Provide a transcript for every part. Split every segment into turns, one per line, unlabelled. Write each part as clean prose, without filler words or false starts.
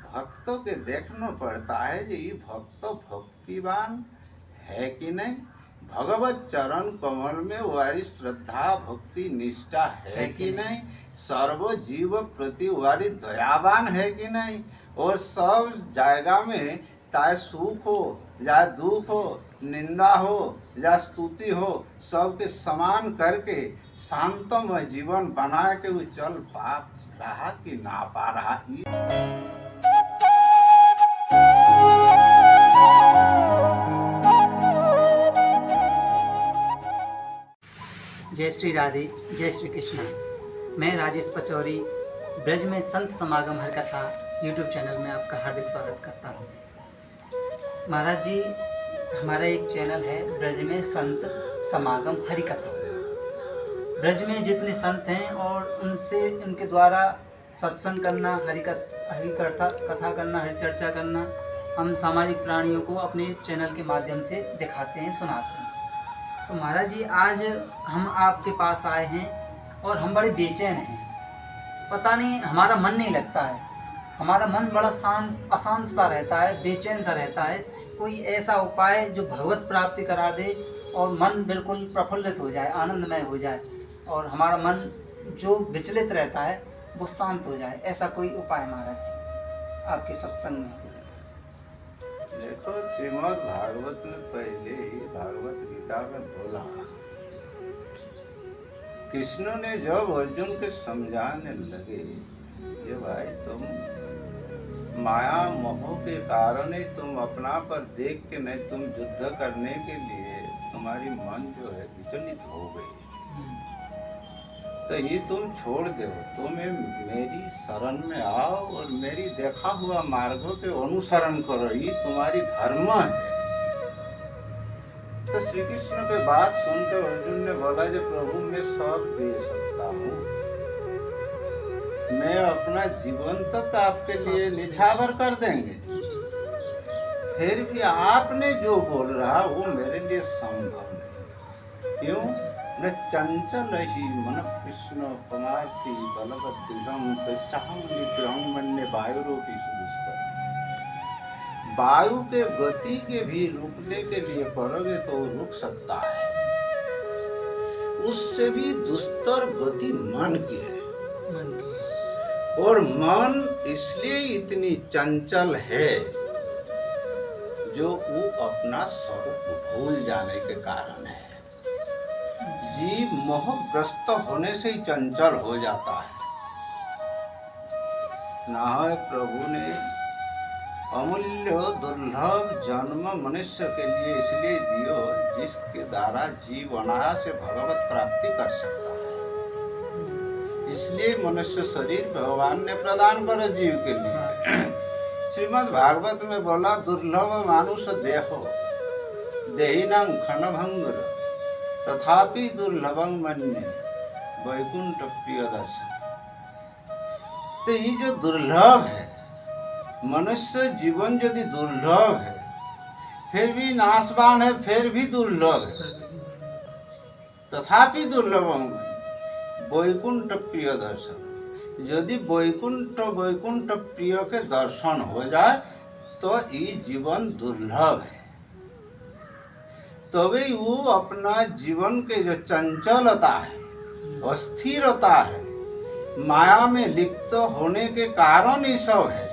भक्तों के देखना पड़ता है कि ये भक्त भक्तिवान है कि नहीं, भगवत चरण कमल में वारी श्रद्धा भक्ति निष्ठा है कि नहीं, सर्व जीव प्रति वारी दयावान है कि नहीं, और सब जायगा में चाहे सुख हो या दुख हो, निंदा हो या स्तुति हो, सबके समान करके शांतमय जीवन बना के वो चल पा रहा कि ना पा रहा।
जय श्री राधे, जय श्री कृष्ण। मैं राजेश पचौरी ब्रज में संत समागम हरिकथा यूट्यूब चैनल में आपका हार्दिक स्वागत करता हूँ। महाराज जी, हमारा एक चैनल है ब्रज में संत समागम हरिकथा। ब्रज में जितने संत हैं और उनसे उनके द्वारा सत्संग करना, कथा करना, हरिचर्चा करना, हम सामाजिक प्राणियों को अपने चैनल के माध्यम से दिखाते हैं, सुनाते हैं। तो महाराज जी, आज हम आपके पास आए हैं और हम बड़े बेचैन हैं। पता नहीं, हमारा मन नहीं लगता है, हमारा मन बड़ा अशांत सा रहता है, बेचैन सा रहता है। कोई ऐसा उपाय जो भगवत प्राप्ति करा दे और मन बिल्कुल प्रफुल्लित हो जाए, आनंदमय हो जाए, और हमारा मन जो विचलित रहता है वो शांत हो जाए। ऐसा कोई उपाय महाराज जी आपके सत्संग में?
देखो, श्रीमद् भागवत में पहले ही भागवत गीता में बोला, कृष्ण ने जब अर्जुन के समझाने लगे, ये भाई तुम माया मोह के कारण ही तुम अपना पर देख के नहीं, तुम युद्ध करने के लिए तुम्हारी मन जो है विचलित हो गई, तो ये तुम छोड़ दो, तुम्हें मेरी शरण में आओ और मेरी देखा हुआ मार्गों के अनुसरण करो, ये तुम्हारी धर्म है। तो श्री कृष्ण के बात सुनकर अर्जुन ने बोला, जो प्रभु मैं सब दे सकता हूँ, मैं अपना जीवन तक आपके लिए निछावर कर देंगे, फिर भी आपने जो बोल रहा वो मेरे लिए संभव नहीं। क्यों? न चंचल ही मन कृष्ण पमार्थी बलवद्दृढ़ं तस्याहं निग्रहं मन्ये वायुरोपि सुदुष्कर। वायु के गति के भी रुकने के लिए करोगे तो रुक सकता है, उससे भी दुस्तर गति मन की है। और मन इसलिए इतनी चंचल है जो वो अपना स्वरूप भूल जाने के कारण है। जीव मोहग्रस्त होने से ही चंचल हो जाता है। ना प्रभु ने अमूल्य दुर्लभ जन्म मनुष्य के लिए इसलिए दियो, जिसके द्वारा जीव अनायास से भगवत प्राप्ति कर सकता है। इसलिए मनुष्य शरीर भगवान ने प्रदान करा जीव के लिए। श्रीमद् भागवत में बोला, दुर्लभ मानुष देहो देहिनां क्षणभंगुर तथापि दुर्लभं मन्ये वैकुंठ प्रिय दर्शन। तो ये जो दुर्लभ है, मनुष्य जीवन यदि दुर्लभ है, फिर भी नाशवान है, फिर भी दुर्लभ है, तथापि दुर्लभं वैकुंठ प्रिय दर्शन। यदि वैकुंठ प्रिय के दर्शन हो जाए तो ये जीवन दुर्लभ है। तभी वो अपना जीवन के जो चंचलता है, अस्थिरता है, माया में लिप्त होने के कारण ये सब है,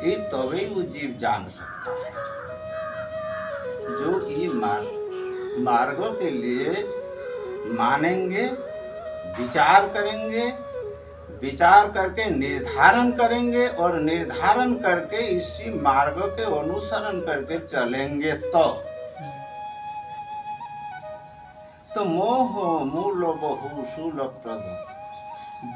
ये तभी वो जीव जान सकता है। जो ये मार्गों के लिए मानेंगे, विचार करेंगे, विचार करके निर्धारण करेंगे, और निर्धारण करके इसी मार्ग के अनुसरण करके चलेंगे तो मोह मूल बहु शूलप्रद।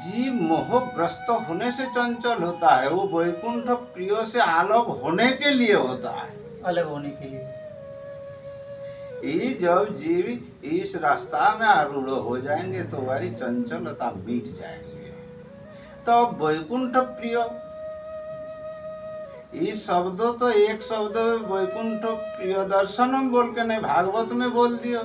जीव मोहग्रस्त होने से चंचल होता है, वो वैकुंठ प्रिय से अलग होने के लिए होता है,
अलग होने के लिए।
ये जब जीव इस रास्ता में आरूढ़ हो जाएंगे तो वारी चंचलता मिट जाएंगे। तो वैकुंठ प्रिय, ये शब्द तो एक शब्द वैकुंठ प्रिय दर्शनम बोल के नहीं भागवत में बोल दिया।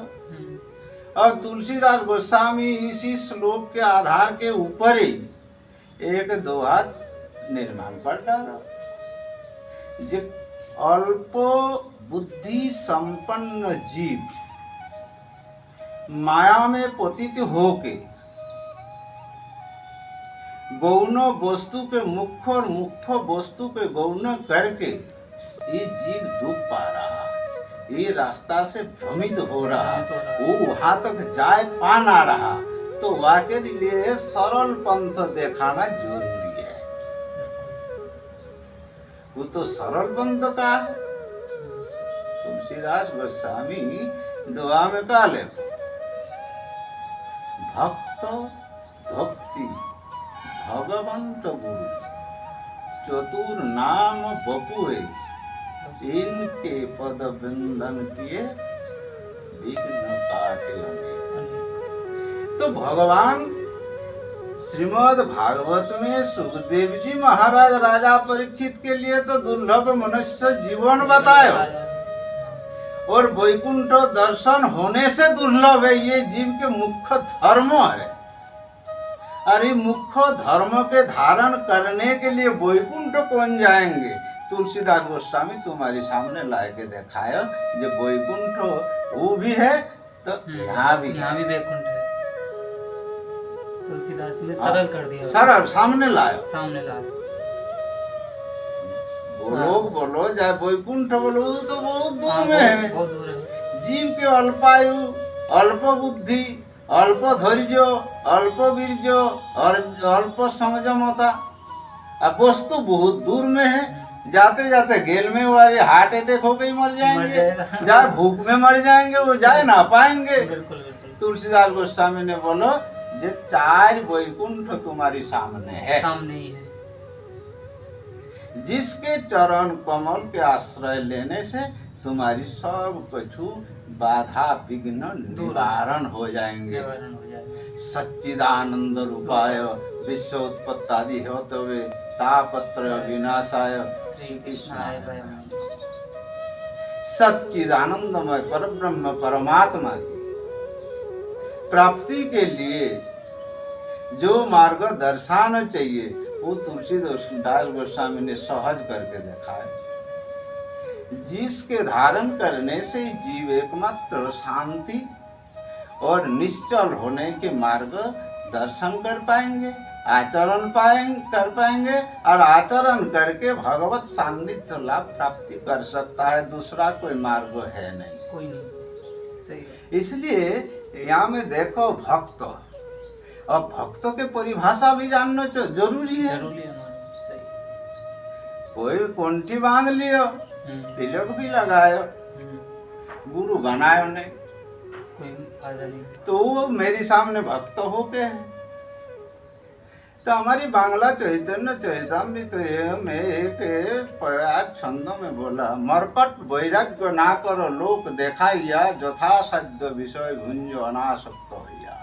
और तुलसीदास गोस्वामी इसी श्लोक के आधार के ऊपर ही एक दोहा निर्माण कर डाला। जे अल्प बुद्धि संपन्न जीव माया में पतित होके गौण वस्तु के मुख्य और मुख्य वस्तु के गौण करके ये जीव दुख पा रहा, ये रास्ता से भ्रमित हो रहा, वो वहां तक जाए पा ना रहा, तो वाके लिए सरल पंथ दिखाना जरूरी है। वो तो सरल पंथ का है। तुलसीदास गोस्वामी दुआ में कहा ले, भक्त भक्ति भगवंत गुरु चतुर नाम बपुए, इनके पद बंधन किए विघ्न काटे अनेक। तो भगवान श्रीमद् भागवत में सुखदेव जी महाराज राजा परीक्षित के लिए तो दुर्लभ मनुष्य जीवन बताए, और वैकुंठ दर्शन होने से दुर्लभ है। ये जीव के मुख्य धर्म है, और ये मुख्य धर्म के धारण करने के लिए वैकुंठ कौन जाएंगे? तुलसीदास गोस्वामी तुम्हारे सामने ला के दिखाया, जब वैकुंठ वो भी है तो यहाँ भी
वैकुंठ है। तुलसीदास ने सरल कर दिया,
सरल सामने लाया। वो लोग बोलो चाहे वैकुंठ बोलो तो बहुत दूर में है,
बहुत दूर है।
जीव के अल्पायु, अल्प बुद्धि, अल्प धैर्य, अल्प वीर्य और अल्प संयमता, अब वस्तु बहुत दूर में है। जाते जाते गेल में वाले हार्ट अटैक हो गई मर जाएंगे, जाए भूख में मर जाएंगे, वो जाए ना पाएंगे। तुलसीदास गोस्वामी ने बोलो जे चार वैकुंठ तुम्हारी सामने है,
सामने ही है।
जिसके चरण कमल के आश्रय लेने से तुम्हारी सब कछु बाधा विघ्न निवारण हो जाएंगे। सच्चिदानंद रूपाय विश्व उत्पत्तादि हेतवे तापत्र विनाशाय श्री कृष्णाय वयम्। सच्चिदानंदमय परब्रह्म परमात्मा की प्राप्ति के लिए जो मार्ग दर्शाना चाहिए वो तुलसीदास गोस्वामी ने सहज करके दिखाया, जिसके धारण करने से जीव एकमात्र शांति और निश्चल होने के मार्ग दर्शन कर पाएंगे, आचरण कर पाएंगे, और आचरण करके भगवत सान्निध्य लाभ प्राप्ति कर सकता है। दूसरा कोई मार्ग है नहीं,
कोई नहीं। सही।
इसलिए यहाँ में देखो भक्त, और भक्तों के परिभाषा भी जानना जरूरी है।
सही।
कोई कोंठी बांध लियो, तिलक भी लगायो, गुरु बनायो नहीं,
कोई फायदा नहीं,
तो वो मेरे सामने भक्त होके है। तो हमारी बांग्ला चैतन्य चैतन्य तो ये में एक प्रयाग छंदों में बोला, मरकट वैराग्य ना करो लोक देखाइया, यथा साध्य विषय भुंजो अनासक्त होइया।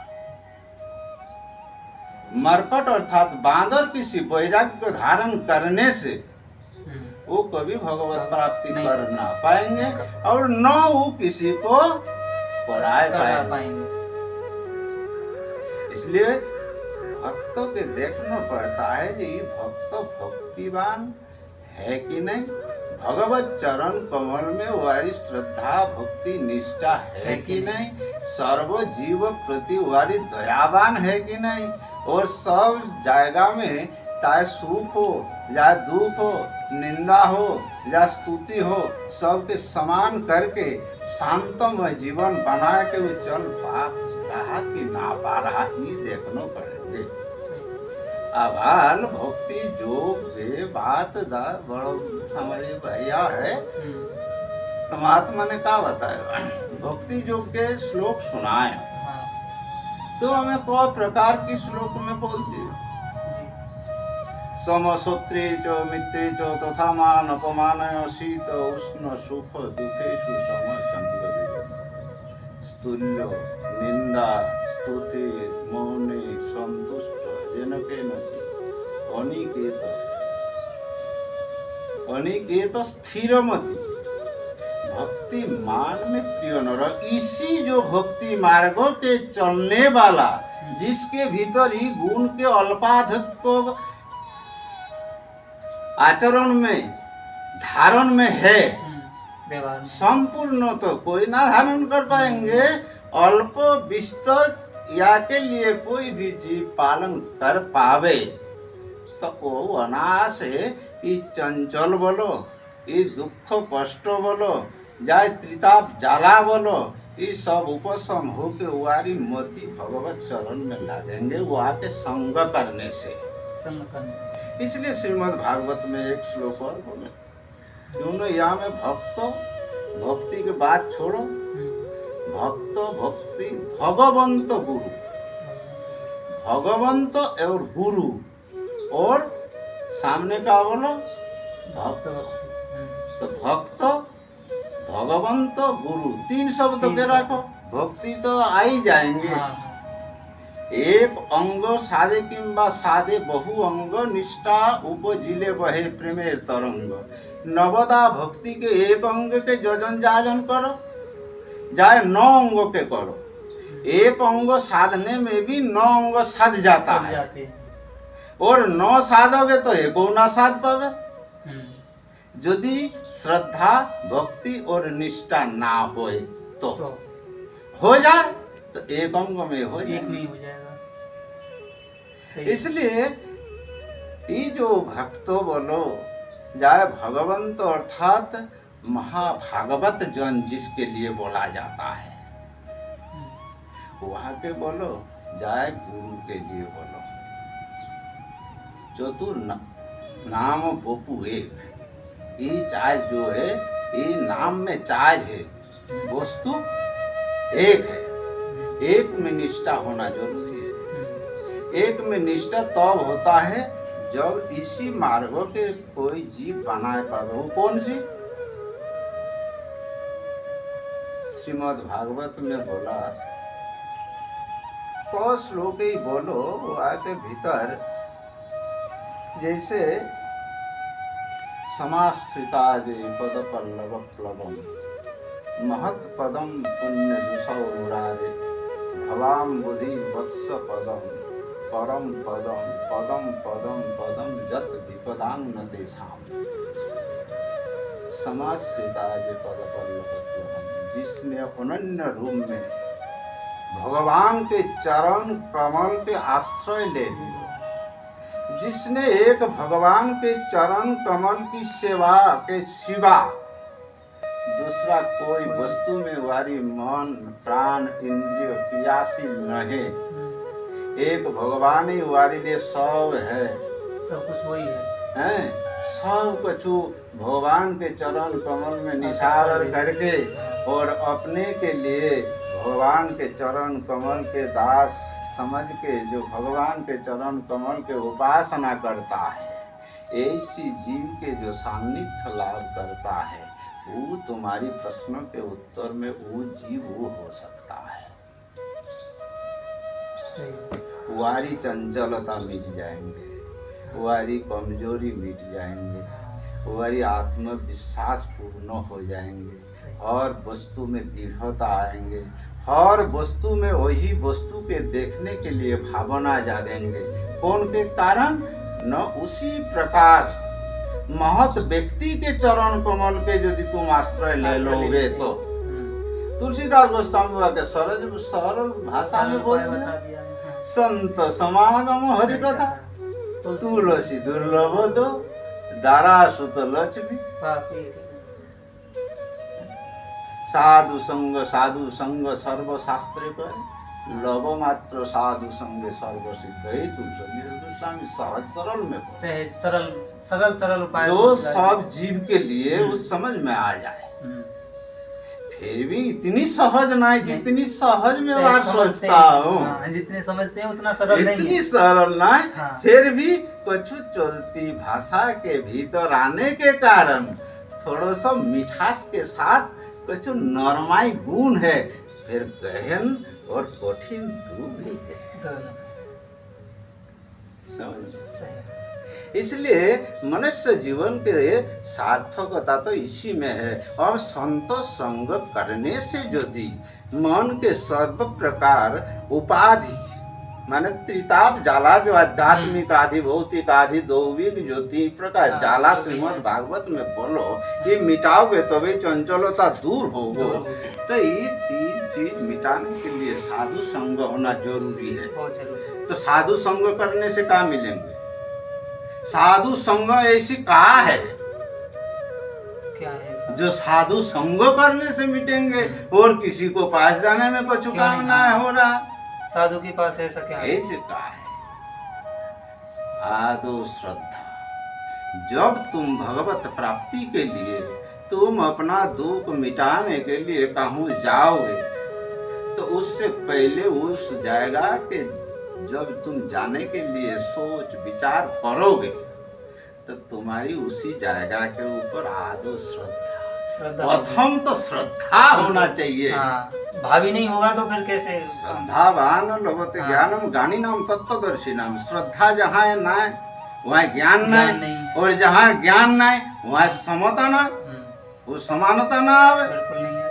मरकट अर्थात बांदर किसी वैराग्य धारण करने से वो कभी भगवत प्राप्ति कर ना पाएंगे, और न वो किसी को पढ़ाए पाएंगे। इसलिए भक्तों के देखना पड़ता है कि ये भक्त भक्तिवान है कि नहीं, भगवत चरण कमल में वारी श्रद्धा भक्ति निष्ठा है कि नहीं, सर्व जीव प्रति वारी दयावान है कि नहीं, और सब जायगा में चाहे सुख हो या दुख हो, निंदा हो या स्तुति हो, सबके समान करके शांतमय जीवन बना के वो चल पा रहा कि ना पा रहा, ही देखना पड़ेंगे। अभाल भक्ति जोग के बात दा बड़ो हमारे भैया है, तो महात्मा ने क्या बताया, भक्ति जोग के श्लोक सुनाए, तो हमें को प्रकार की श्लोक में बोल दिए, समसूत्रे च मित्रे च तथा मान अपमान शीत उष्ण सुख दुखेषु समसंग स्तुल्य निंदा स्तुति मौने संतुष्ट जनके नचि अनिकेत स्थिरमति भक्ति मान में प्रिय नर। इसी जो भक्ति मार्गों के चलने वाला, जिसके भीतर ही गुण के अल्पाधिक को आचरण में धारण में है,
व्यवहार में।
संपूर्ण तो कोई ना धारण कर पाएंगे। अल्प विस्तर या के लिए कोई भी जीव पालन कर पावे तो वो अनायास ई चंचल बोलो, ई दुख कष्ट बोलो, जाय त्रिताप जाला बोलो, ये सब उपशम होके वारी मोती भगवत चरण में लागेंगे वो आके संग करने से।
संग करने।
इसलिए श्रीमद् भागवत में एक श्लोक और बोले, दोनों यहाँ में भक्तो, भक्ति के बात छोड़ो, भक्तो भक्ति भगवंत गुरु, भगवंत और गुरु, और सामने का बोलो भक्त, तो भक्त भगवंत गुरु, तीन शब्द के रखो, भक्ति तो आ ही जाएंगे। एक अंग साधे किंबा साधे बहु अंग निष्ठा उपजिले बहे प्रेमेर तरंग, नवदा भक्ति के एक अंग के जोजन जाजन करो, जाए 9 अंग के करो। एक अंग साधने में भी 9 अंग साध जाता है, और 9 साधोगे तो एक ना साध पावे। यदि श्रद्धा भक्ति और निष्ठा ना होए तो हो जाए तो एक अंग में हो जाए,
एक में हो जाएगा। सही।
इसलिए ये जो भक्तो बोलो जाए भगवंत अर्थात महाभागवत जन जिसके लिए बोला जाता है, वहां के बोलो जाए गुरु के लिए बोलो। चतुर नाम बपू एक, ये चार जो है ये नाम में चार है, वस्तु एक है। एक में निष्ठा होना जरूरी है। एक में निष्ठा तब होता है जब इसी मार्ग के कोई जीव बनाए पावे। वो कौन सी? श्रीमद् भागवत में बोला तो श्लोक ही बोलो, वो आके भीतर जैसे समाश्रिता जे पद पल्लव प्लवम महत पदम पुण्य दुसौरारे भवाम बुद्धि वत्स पदम परम पदम पदम पदम पदम जत विपदान्न तेषाम। समाश्रिता जे पद पल्लव प्लवम, जिसने अनन्य रूप में भगवान के चरण कमल के आश्रय ले लिया, जिसने एक भगवान के चरण कमल की सेवा के सिवा दूसरा कोई वस्तु में वारी मन प्राण इंद्रिय क्रियाशील नहीं, एक भगवान ही वारी लिए सब है,
सब कुछ वही
हैं? सब कुछ भगवान के चरण कमल में निछावर करके और अपने के लिए भगवान के चरण कमल के दास समझ के जो भगवान के चरण कमल के उपासना करता है, ऐसी जीव के जो सान्निध्य लाभ करता है, वो तुम्हारी प्रश्नों के उत्तर में वो जीव वो हो सकता है। वारी चंचलता मिट जाएंगे, वारी कमजोरी मिट जाएंगे, वारी आत्मविश्वास पूर्ण हो जाएंगे, और वस्तु में दृढ़ता आएंगे, हर वस्तु में वही वस्तु के देखने के लिए भावना जागेंगे। कौन के कारण? न उसी प्रकार महत व्यक्ति के चरण कमल के यदि तुम आश्रय ले लोगे तो तुलसीदास गोस्वामी के सरल भाषा में बोल दिया, संत समागम हरि कथा तुलसी दुर्लभ दो दारा सुत लक्ष्मी। साधु संग सर्व शास्त्र पर लव मात्र साधु संग सर्व सिद्ध है। तुलसी सहज सरल में
सरल उपाय
जो सब जीव के लिए उस समझ में आ जाए। फिर भी इतनी सहज नहीं जितनी सहज में बात सोचता हूँ,
जितने समझते हैं उतना सरल नहीं है,
इतनी सरल नहीं। फिर भी कुछ चलती भाषा के भीतर आने के कारण थोड़ा सा मिठास के साथ कुछ नरमाई गुण है, फिर गहन और कठिन दो भी है। इसलिए मनुष्य जीवन के सार्थकता तो इसी में है। और संत संग करने से यदि मन के सर्व प्रकार उपाधि माने त्रिताप जाला जो आध्यात्मिक आदि भौतिक आदि दौविक जो तीन प्रकार
हाँ,
जाला
तो भी
श्रीमद
है।
भागवत में बोलो ये मिटाओगे तभी चंचलता दूर होगो। तो ये तीन चीज मिटाने के लिए साधु संग होना जरूरी है।
बहुत जरूरी।
तो साधु संग करने से क्या मिलेंगे? साधु संग ऐसी कहा है
क्या है ऐसा?
जो साधु संग करने से मिटेंगे और किसी को पास जाने में कुछ
क्यों
काम
नहीं?
ना हो रहा।
साधु के पास ऐसा क्या है?
ऐसे कहा है आदो श्रद्धा। जब तुम भगवत प्राप्ति के लिए तुम अपना दुख मिटाने के लिए कहूँ जाओगे तो उससे पहले उस जगह के जब तुम जाने के लिए सोच विचार करोगे तो तुम्हारी उसी जगह के ऊपर आदो श्रद्धा। प्रथम तो श्रद्धा होना चाहिए।
हाँ, भावी नहीं होगा तो फिर कैसे?
श्रद्धावान लभते
हाँ।
ज्ञानम ज्ञानी नाम तत्वदर्शी नाम। श्रद्धा जहाँ है ना वहाँ ज्ञान
ज्ञान
नहीं
नहीं।
और जहाँ ज्ञान नहीं वहाँ समता ना वो समानता ना आवे।
बिल्कुल नहीं है।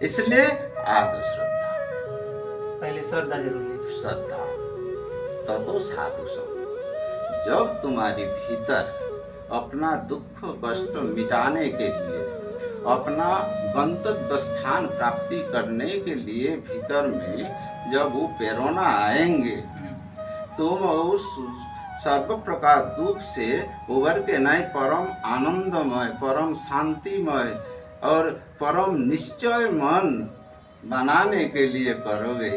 इसलिए आदो श्रद्धा।
पहले श्रद्धा जरूरी है।
श्रद्धा तो साधु संग। जब तुम्हारी भीतर अपना दुख कष्ट मिटाने के लिए अपना गंतव्य स्थान प्राप्ति करने के लिए भीतर में जब वो प्रेरणा आएंगे तुम उस सर्व प्रकार दुख से उबर के नहीं परम आनंदमय परम शांतिमय और परम निश्चय मन बनाने के लिए करोगे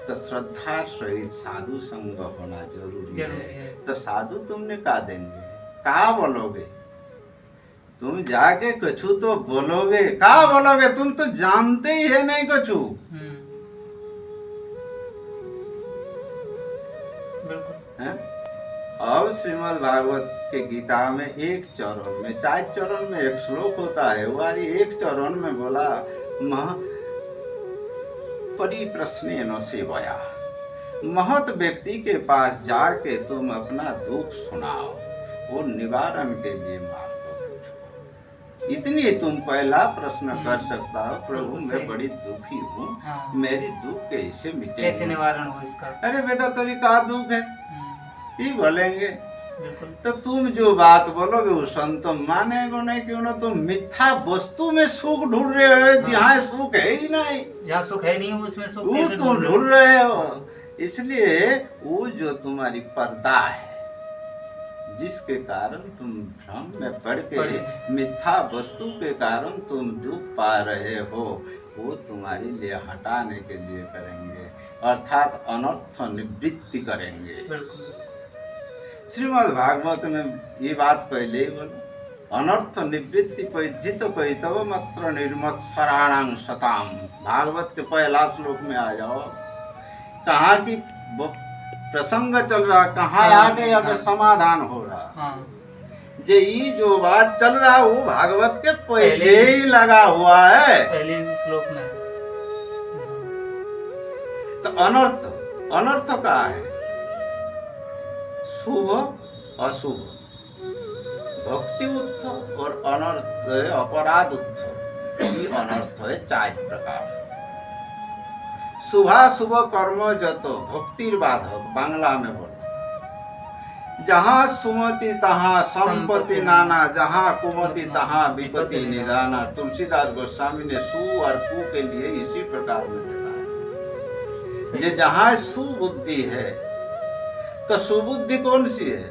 तो श्रद्धा सहित साधु संग होना जरूरी है। तो साधु तुमने का देंगे का बोलोगे? तुम जाके कछु तो बोलोगे। का बोलोगे? तुम तो जानते ही है नहीं कछु।
बिल्कुल।
हैं? अब श्रीमद् भागवत के गीता में एक चरण में 4 चरण में एक श्लोक होता है। वारी एक चरण में बोला परिप्रश्ने न सेवया। महत व्यक्ति के पास जाके तुम अपना दुख सुनाओ और निवारण के लिए मार्ग पूछो। इतनी तुम पहला प्रश्न कर सकता हो प्रभु मैं बड़ी दुखी हूँ।
हाँ।
मेरी दुख कैसे मिटेगी?
कैसे निवारण हो इसका?
अरे बेटा तेरी का दुख है ये बोलेंगे।
बिल्कुल।
तो तुम जो बात बोलोगे वो संत मानेगो नहीं। क्यों ना तुम मिथ्या वस्तु में सुख ढूंढ रहे हो जहाँ सुख है ही नहीं।
जहाँ सुख है नहीं उसमें सुख
वो
कैसे
तुम ढूंढ रहे हो। इसलिए वो जो तुम्हारी पर्दा है जिसके कारण तुम भ्रम में पड़ के मिथ्या वस्तु के कारण तुम दुख पा रहे हो वो तुम्हारे लिए हटाने के लिए करेंगे अर्थात अनर्थ निवृत्ति करेंगे।
बिल्कुल।
श्रीमद् भागवत में ये बात पहले ही बोलो अनर्थ निवृत्ति पैधित कहितव मात्र निर्मत सराणांग सताम। भागवत के पहला श्लोक में आ जाओ। कहाँ की प्रसंग चल रहा कहाँ आगे अब समाधान हो रहा।
हाँ।
जे ये जो बात चल रहा वो भागवत के पहले ही लगा हुआ है।
पहले श्लोक में
तो अनर्थ अनर्थ का है शुभ अशुभ भक्ति उत्थ और अनर्थ अपराध उत्थ। ये अनर्थ है 4 प्रकार। शुभाशुभ कर्म जतो भक्तिर बाधक बांग्ला में बोलो। जहाँ सुमति तहाँ संपत्ति नाना जहाँ कुमति तहाँ विपत्ति निदाना। तुलसीदास गोस्वामी ने सु और कु के लिए इसी प्रकार में देखा है। ये जहाँ सुबुद्धि है तो सुबुद्धि कौन सी है?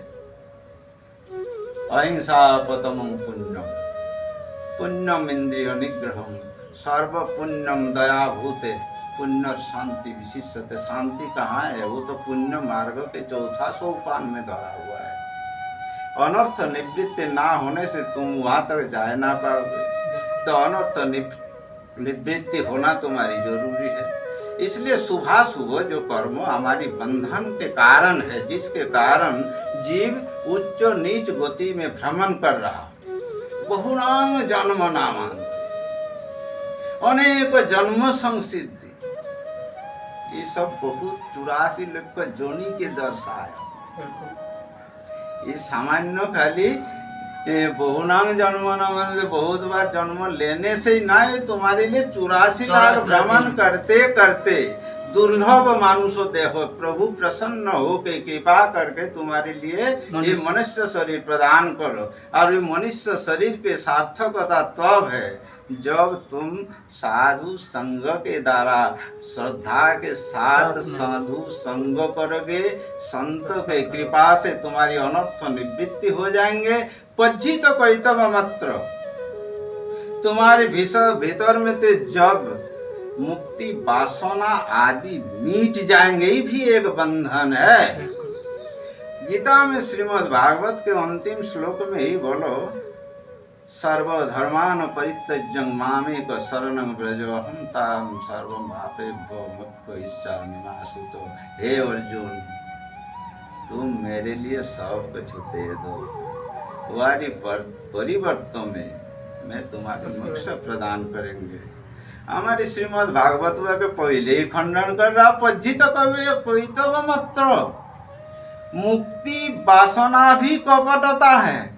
अहिंसा पतमं पुण्यम पुण्यम इंद्रिय निग्रहम सर्व पुण्यम दया भूते पुण्य शांति विशिष्यते। शांति कहाँ है? वो तो पुण्य मार्ग के 4था सोपान में धरा हुआ है। अनर्थ निवृत्ति ना होने से तुम वहां तक जा ना पाओगे। तो अनर्थ निवृत्ति होना तुम्हारी जरूरी है। इसलिए शुभाशुभ जो कर्म हमारी बंधन के कारण है जिसके कारण जीव उच्च नीच गति में भ्रमण कर रहा बहुनांग जन्म नामांत अनेक जन्म संसिद्धि ये सब बहुत 84 लाख का जोनी के दर्शाया। ये सामान्य खाली बहुनांग जन्म न बहुत बार जन्म लेने से ही ना तुम्हारे लिए 84 लाख भ्रमण करते करते दुर्लभ मानुषो देखो, प्रभु प्रसन्न हो के कृपा करके तुम्हारे लिए ये मनुष्य शरीर प्रदान करो। और ये मनुष्य शरीर के सार्थकता तब है जब तुम साधु संग के द्वारा श्रद्धा के साथ साधु संग करोगे, संत के कृपा से तुम्हारी अनर्थ निवृत्ति हो जाएंगे। पज्जित कैतव मात्र, तुम्हारे भीतर में तो जब मुक्ति वासना आदि मीट जाएंगे, ये भी एक बंधन है। गीता में श्रीमद् भागवत के अंतिम श्लोक में ही बोलो, सर्वधर्मान परित्यज्य मामेक शरणं व्रज अहं तां सर्वं पापेभ्यो मोक्षयिष्यामि मा शुचो। हे अर्जुन, तुम मेरे लिए सब कुछ दे दो, तुम्हारी परिवर्तन में मैं तुम्हारे मोक्ष प्रदान करेंगे। हमारे श्रीमद् भागवत के पहले ही खंडन कर रहा, पज्जित कैतव मात्र, मुक्ति वासना भी कपटता है।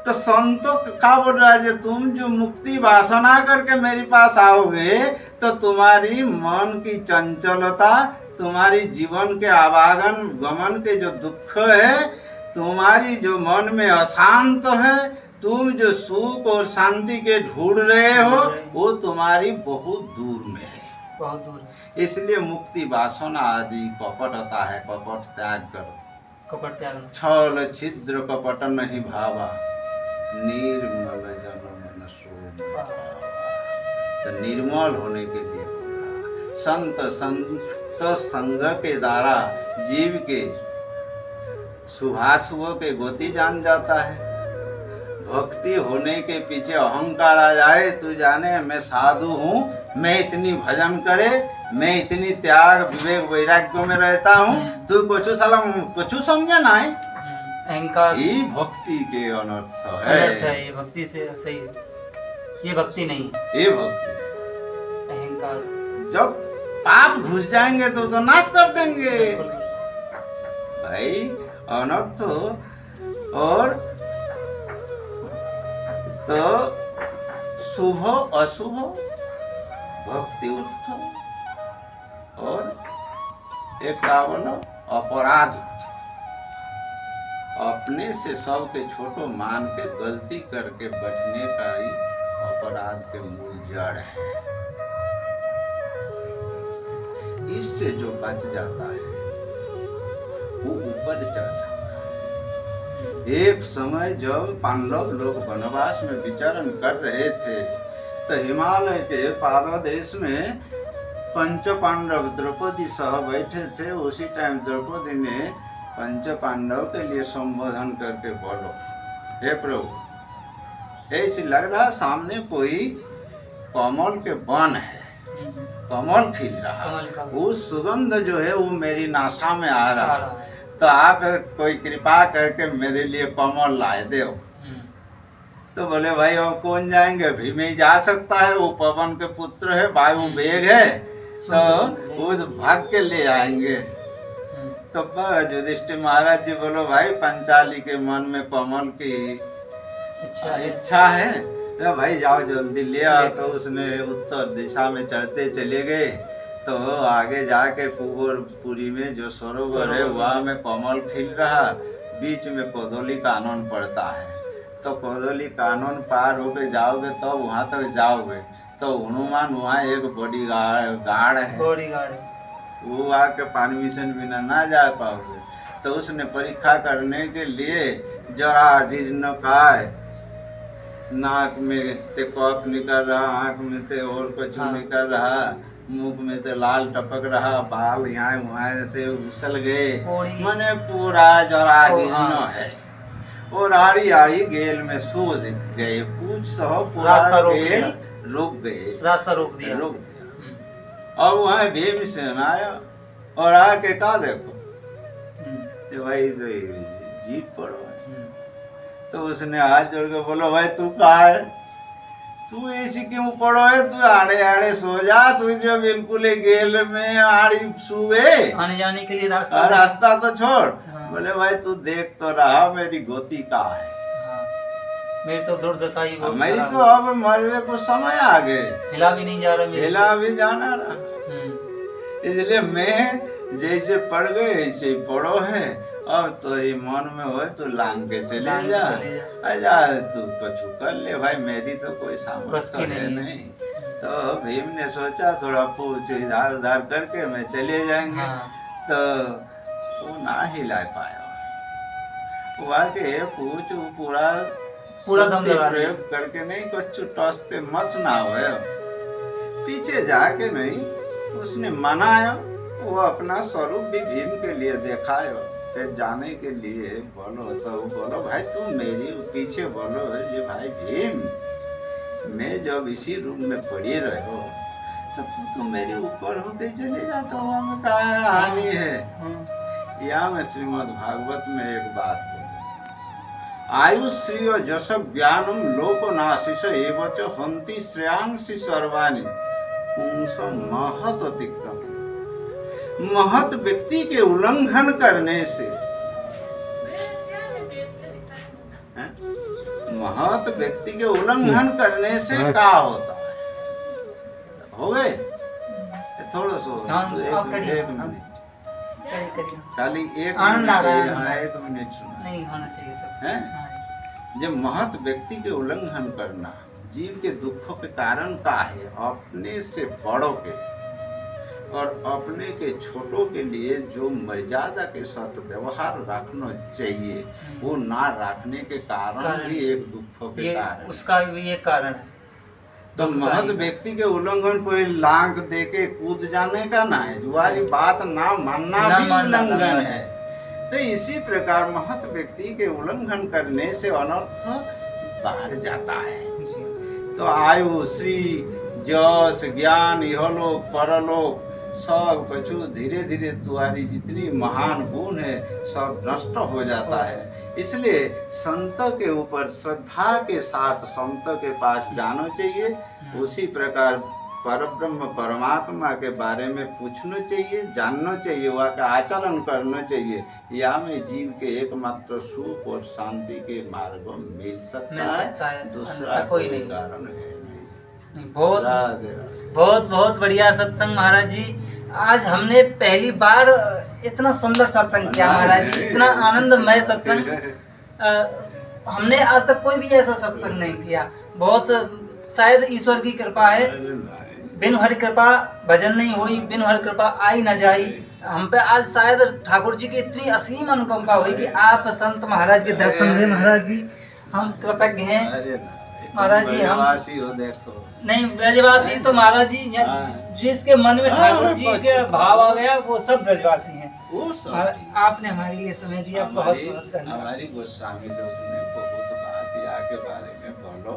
तो संतों का बोल रहा है, तुम जो मुक्ति वासना करके मेरे पास आओगे तो तुम्हारी मन की चंचलता, तुम्हारी जीवन के आवागन गमन के जो दुख है, तुम्हारी जो मन में अशांत है, तुम जो सुख और शांति के ढूंढ रहे हो, वो तुम्हारी बहुत दूर में है,
बहुत दूर है।
इसलिए मुक्ति वासना आदि कपटता है, कपट त्याग करो।
कपट त्याग,
छल छिद्र कपट नहीं भावा, निर्मल जन मन सोम। तो निर्मल होने के लिए संत संग के द्वारा जीव के शुभाशुभों के गति जान जाता है। भक्ति होने के पीछे अहंकार आ जाए, तू जाने मैं साधु हूँ, मैं इतनी भजन करे, मैं इतनी त्याग विवेक वैराग्य में रहता हूँ, तू कुछ समझे ना है।
अहंकार
ये भक्ति के अनर्थ
है। ये भक्ति से सही, ये भक्ति नहीं,
ये भक्ति
अहंकार।
जब पाप घुस जाएंगे तो नाश कर देंगे भाई। अनर्थ और तो शुभ अशुभ, भक्ति उठ और एक अपराध, अपने से सबके छोटो मान के गलती करके बैठने का ही अपराध के मूल जड़ है। इससे जो बच जाता है वो ऊपर चढ़ सकता है। एक समय जब पांडव लोग वनवास में विचरण कर रहे थे तो हिमालय के पाददेश में पंच पांडव द्रौपदी सह बैठे थे। उसी टाइम द्रौपदी ने पंच पांडव के लिए संबोधन करके बोलो, हे प्रभु, ऐसी लग रहा सामने कोई कमल के वन है, कमल खिल रहा, वो सुगंध जो है वो मेरी नासा में आ रहा, तो आप कोई कृपा करके मेरे लिए कमल लाए दो। तो बोले भाई और कौन जाएंगे, भीम ही जा सकता है, वो पवन के पुत्र है, वायु वेग है, तो वो भाग के ले आएंगे। तो युधिष्ठिर महाराज जी बोलो भाई पंचाली के मन में कमल की इच्छा है, तो भाई जाओ जल्दी ले आओ। तो उसने उत्तर दिशा में चढ़ते चले गए। तो आगे जाके कुबोरपुरी में जो सरोवर है वहाँ में कमल खिल रहा, बीच में कोदोली कानून पड़ता है। तो कोदोली कानून पार होके जाओगे तो वहाँ तक जाओगे तो हनुमान वहाँ एक बॉडी गार्ड है, वो आके परमिशन बिना ना जा पाओगे। तो उसने परीक्षा करने के लिए जरा जीर्ण काय, नाक में ते कफ निकल रहा, आँख में ते और कुछ निकल रहा, मुख में ते लाल टपक रहा, बाल यहाँ वहाँ ते उछल गए, मने पूरा जरा जीर्ण है। और आड़ी आड़ी गेल में सूद गए, पूछ सहो पूरा गेल रुक गए,
रास्ता रोक दिया।
अब वहाँ भीमसेन आया और आके कहा देखो भाई तो जीप पड़ो। तो उसने हाथ जोड़ के बोलो भाई तू कहाँ है, तू ऐसी क्यों पड़ो है, तू आड़े आड़े सो जा, तू जो बिल्कुल गेल में आड़ी सुए,
आने जाने के लिए
रास्ता तो छोड़। बोले भाई तू देख तो रहा मेरी गोती कहाँ है,
मेरी तो दुर्दशा ही बहुत,
मेरी तो अब मरने को समय आ गए,
हिला भी नहीं जा रहा,
हिला भी जाना रहा। इसलिए मैं जैसे पढ़ गए ऐसे ही पढ़ो है। अब तो ये मन में हो तो लांग के चले जा, आजा तू कुछ कर ले भाई, मेरी तो कोई सामर्थ्य है नहीं। तो भीम ने सोचा थोड़ा पूछ इधर उधर करके मैं चले जाएंगे। तो वो ना हिला पाया, वहाँ के पूछ पूरा
दम लगा
प्रयोग करके नहीं कुछ टसते मस ना हो, पीछे जाके नहीं उसने मनाया। वो अपना स्वरूप भी भीम के लिए दिखाया। फिर जाने के लिए बोलो तो बोलो भाई तुम मेरी पीछे बोलो ये भाई भीम, मैं जब इसी रूम में पड़ी रहो तो तुम मेरे ऊपर होके चले जाता हो, हमें क्या हानि है। यहाँ में श्रीमद् भागवत में एक बात बोली, आयुश्रिय जश ज्ञानम लोको नाशिष एवच हंति श्रेयांसी सर्वाणि पुंस महत अतिक्रम। महत व्यक्ति के उल्लंघन करने से, महत व्यक्ति के उल्लंघन करने से क्या होता है? हो गए थोड़ा सो एक मिनट खाली एक मिनट सुना
नहीं होना चाहिए सब
है। जब महत व्यक्ति के उल्लंघन करना जीव के दुखों के कारण का है, अपने से बड़ों के और अपने के छोटों के लिए जो मर्यादा के साथ व्यवहार रखना चाहिए वो ना रखने के कारण भी एक दुखों के कारण,
उसका भी एक कारण है।
तो महत व्यक्ति के उल्लंघन कोई लांग दे के कूद जाने का ना है, तुम्हारी बात ना मानना भी उल्लंघन है। तो इसी प्रकार महत व्यक्ति के उल्लंघन करने से अनर्थ बढ़ जाता है। तो आयु श्री जस ज्ञान इहलोक परलोक सब कुछ धीरे धीरे तुम्हारी जितनी महान गुण है सब नष्ट हो जाता है। इसलिए संत के ऊपर श्रद्धा के साथ संत के पास जाना चाहिए। उसी प्रकार परब्रह्म परमात्मा के बारे में पूछना चाहिए, जानना चाहिए, वह का आचरण करना चाहिए। या में जीव के एकमात्र सुख और शांति के मार्ग मिल सकता है, दूसरा कोई कारण है नहीं।
बहुत बढ़िया सत्संग महाराज जी। आज हमने पहली बार इतना सुंदर सत्संग किया महाराज जी, इतना आनंदमय सत्संग हमने आज तक कोई भी ऐसा सत्संग नहीं किया। बहुत शायद ईश्वर की कृपा है, बिन हरि कृपा भजन नहीं हुई, बिन हरि कृपा आई न जाई। हम पे आज शायद ठाकुर जी की इतनी असीम अनुकंपा हुई कि आप संत महाराज के दर्शन हुए महाराज जी। हम कृतज्ञ हैं महाराज जी। हम
हो देखो
नहीं ब्रजवासी तो महाराज जी जिसके मन में ठाकुर जी के भाव आ गया वो सब ब्रजवासी हैं।
वो सब
आपने हमारे लिए समय दिया, बहुत बहुत धन्यवाद।
हमारी गोस्वामी लोग ने बहुत बात यहाँ के बारे में बोलो।